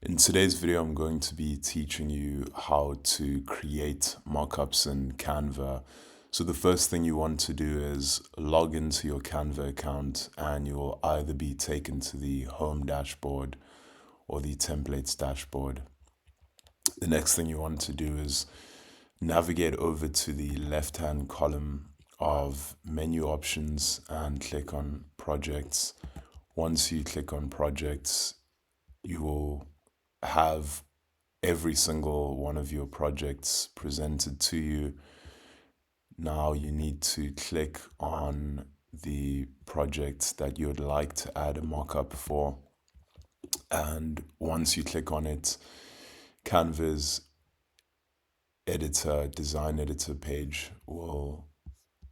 In today's video, I'm going to be teaching you how to create mockups in Canva. So the first thing you want to do is log into your Canva account, and you'll either be taken to the home dashboard or the templates dashboard. The next thing you want to do is navigate over to the left-hand column of menu options and click on projects. Once you click on projects, you will have every single one of your projects presented to you. Now you need to click on the project that you would like to add a mockup for. And once you click on it, Canva's design editor page will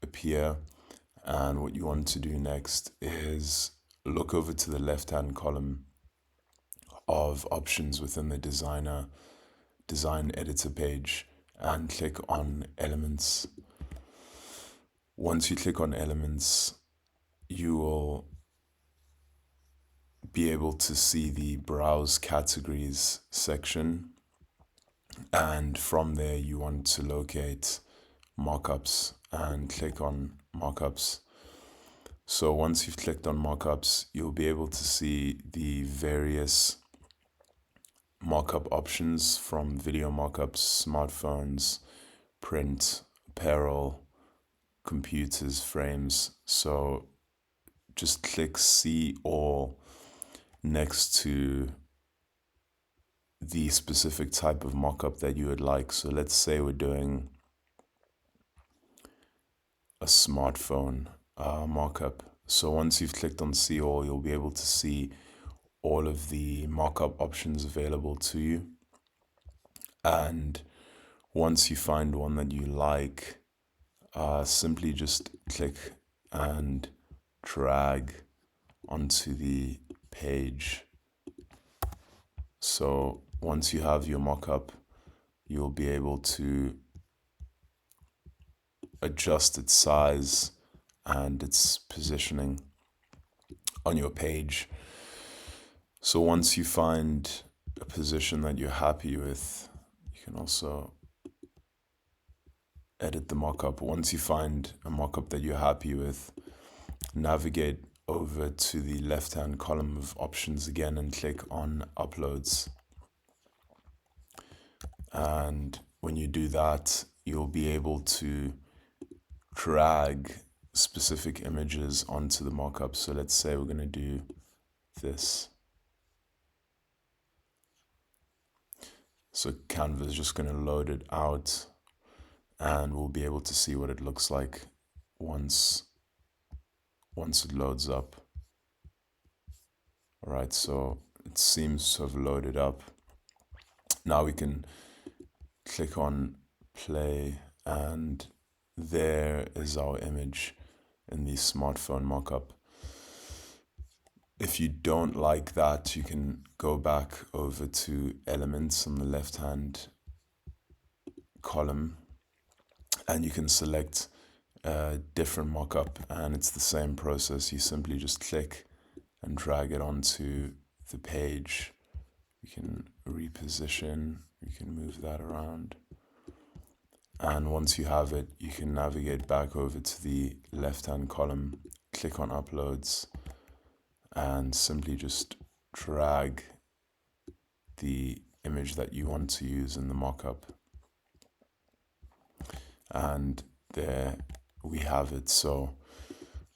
appear. And what you want to do next is look over to the left-hand column of options within the design editor page and click on elements. Once you click on elements, you will be able to see the browse categories section, and from there you want to locate mockups and click on mockups. So once you've clicked on mockups, you'll be able to see the various mockup options from video mockups, smartphones, print, apparel, computers, frames. So just click see all next to the specific type of mockup that you would like. So let's say we're doing a smartphone mockup. So once you've clicked on see all, you'll be able to see all of the mockup options available to you. And once you find one that you like, simply just click and drag onto the page. So once you have your mockup, you'll be able to adjust its size and its positioning on your page. So once you find a position that you're happy with, you can also edit the mockup. Once you find a mockup that you're happy with, navigate over to the left-hand column of options again and click on uploads. And when you do that, you'll be able to drag specific images onto the mockup. So let's say we're going to do this. So Canva is just going to load it out, and we'll be able to see what it looks like once it loads up. All right, so it seems to have loaded up. Now we can click on play, and there is our image in the smartphone mockup. If you don't like that, you can go back over to elements on the left-hand column, and you can select a different mockup, and it's the same process. You simply just click and drag it onto the page. You can reposition, you can move that around. And once you have it, you can navigate back over to the left-hand column, click on uploads, and simply just drag the image that you want to use in the mockup. And there we have it. So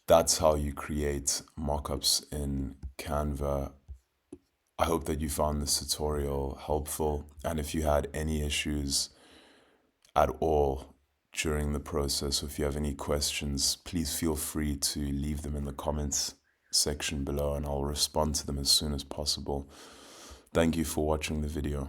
that's how you create mockups in Canva. I hope that you found this tutorial helpful, and if you had any issues at all during the process, or if you have any questions, please feel free to leave them in the comments section below, and I'll respond to them as soon as possible. Thank you for watching the video.